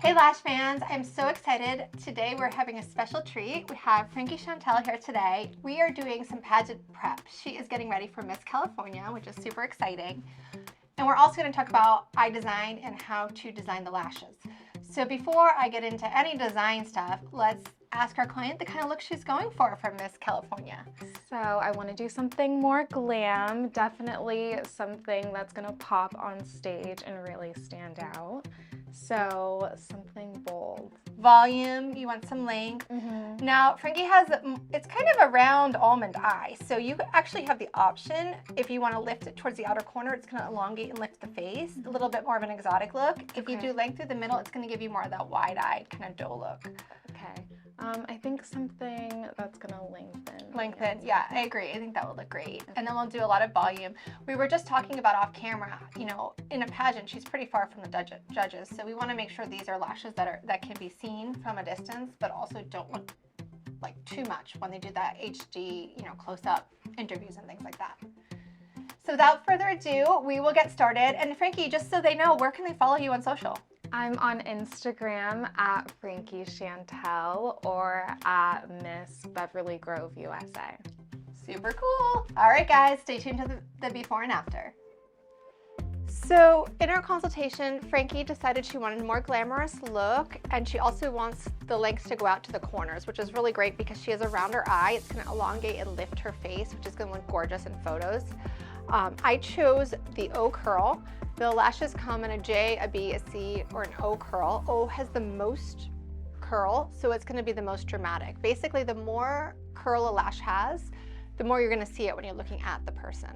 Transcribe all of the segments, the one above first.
Hey Lash fans, I'm so excited. Today we're having a special treat. We have Frankie Chantel here today. We are doing some pageant prep. She is getting ready for Miss California, which is super exciting. And we're also going to talk about eye design and how to design the lashes. So before I get into any design stuff, let's ask our client the kind of look she's going for Miss California. So I want to do something more glam, definitely something that's going to pop on stage and really stand out. So something bold. Volume, you want some length. Now, Frankie has, it's kind of a round almond eye. So you actually have the option, if you want to lift it towards the outer corner, it's going to elongate and lift the face. A little bit more of an exotic look. If you do length through the middle, it's going to give you more of that wide-eyed kind of doe look. Okay. I think something that's gonna lengthen. Lengthen, yeah, I agree. I think that would look great. And then we'll do a lot of volume. We were just talking about off camera, you know, in a pageant, she's pretty far from the judges. So we want to make sure these are lashes that can be seen from a distance, but also don't look like too much when they do that HD, you know, close-up interviews and things like that. So without further ado, we will get started. And Frankie, just so they know, where can they follow you on social? I'm on Instagram at Frankie Chantel or at Miss Beverly Grove USA. Super cool. All right, guys, stay tuned to the before and after. So in our consultation, Frankie decided she wanted a more glamorous look, and she also wants the lengths to go out to the corners, which is really great because she has a rounder eye. It's going to elongate and lift her face, which is going to look gorgeous in photos. I chose the O curl. The lashes come in a J, a B, a C, or an O curl. O has the most curl, so it's going to be the most dramatic. Basically, the more curl a lash has, the more you're going to see it when you're looking at the person.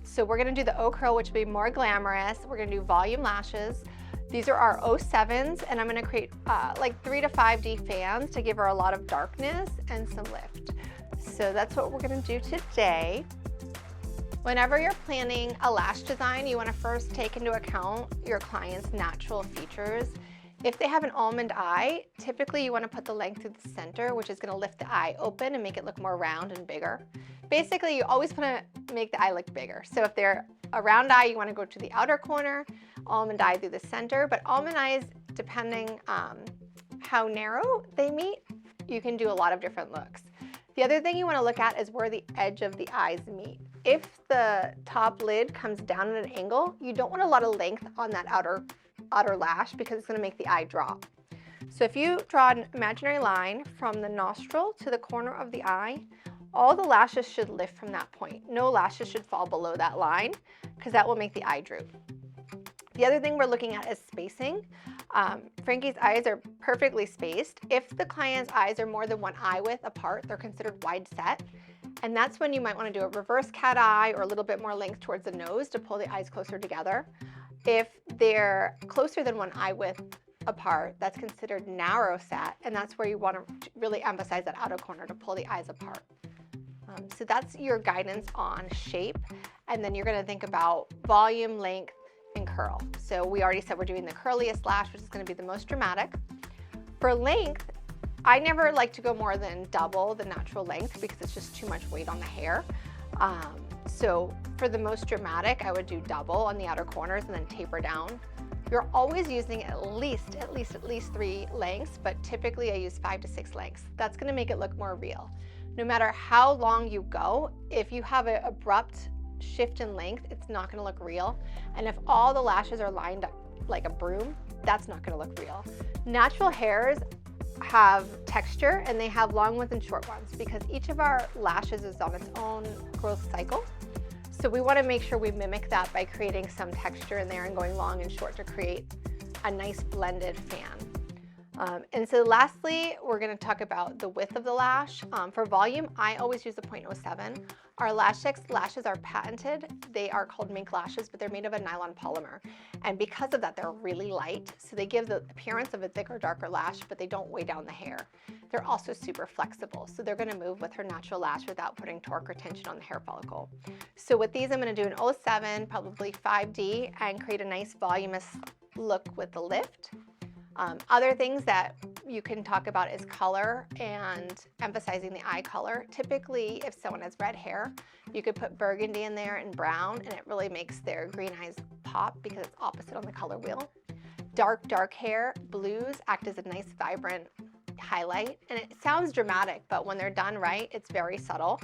So we're going to do the O curl, which will be more glamorous. We're going to do volume lashes. These are our 07s, and I'm going to create like 3 to 5D fans to give her a lot of darkness and some lift. So that's what we're going to do today. Whenever you're planning a lash design, you want to first take into account your client's natural features. If they have an almond eye, typically you want to put the length through the center, which is going to lift the eye open and make it look more round and bigger. Basically, you always want to make the eye look bigger. So if they're a round eye, you want to go to the outer corner, almond eye through the center. But almond eyes, depending how narrow they meet, you can do a lot of different looks. The other thing you want to look at is where the edge of the eyes meet. If the top lid comes down at an angle, you don't want a lot of length on that outer lash because it's going to make the eye drop. So if you draw an imaginary line from the nostril to the corner of the eye, all the lashes should lift from that point. No lashes should fall below that line because that will make the eye droop. The other thing we're looking at is spacing. Frankie's eyes are perfectly spaced. If the client's eyes are more than one eye width apart, they're considered wide set. And that's when you might want to do a reverse cat eye or a little bit more length towards the nose to pull the eyes closer together. If they're closer than one eye width apart, that's considered narrow set, and that's where you want to really emphasize that outer corner to pull the eyes apart. So that's your guidance on shape, and then you're going to think about volume, length, and curl. So we already said we're doing the curliest lash, which is going to be the most dramatic. For length, I never like to go more than double the natural length because it's just too much weight on the hair. So for the most dramatic, I would do double on the outer corners and then taper down. You're always using at least 3 lengths, but typically I use 5 to 6 lengths. That's going to make it look more real. No matter how long you go, if you have an abrupt shift in length, it's not going to look real. And if all the lashes are lined up like a broom, that's not going to look real. Natural hairs have texture and they have long ones and short ones because each of our lashes is on its own growth cycle. So we want to make sure we mimic that by creating some texture in there and going long and short to create a nice blended fan. And so lastly, we're going to talk about the width of the lash. For volume, I always use a 0.07. Our LAshX lashes are patented. They are called mink lashes, but they're made of a nylon polymer. And because of that, they're really light. So they give the appearance of a thicker, darker lash, but they don't weigh down the hair. They're also super flexible. So they're going to move with her natural lash without putting torque or tension on the hair follicle. So with these, I'm going to do an 07, probably 5D, and create a nice voluminous look with the lift. Other things that you can talk about is color and emphasizing the eye color. Typically, if someone has red hair, you could put burgundy in there and brown, and it really makes their green eyes pop because it's opposite on the color wheel. dark hair, blues act as a nice vibrant highlight, and it sounds dramatic, but when they're done right, it's very subtle.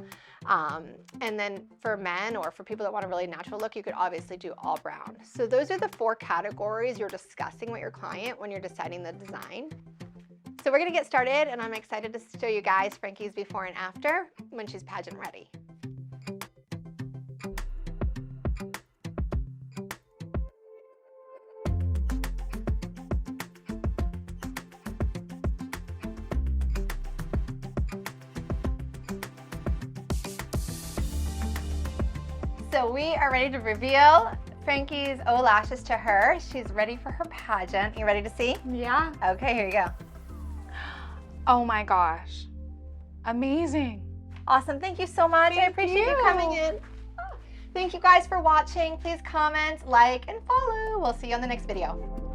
And then for men or for people that want a really natural look, you could obviously do all brown. So those are the 4 categories you're discussing with your client when you're deciding the design. So we're gonna get started, and I'm excited to show you guys Frankie's before and after when she's pageant ready. So we are ready to reveal Frankie's lashes to her. She's ready for her pageant. You ready to see? Yeah. Okay, here you go. Oh my gosh. Amazing. Awesome. Thank you so much. I appreciate you coming in. Thank you guys for watching. Please comment, like, and follow. We'll see you on the next video.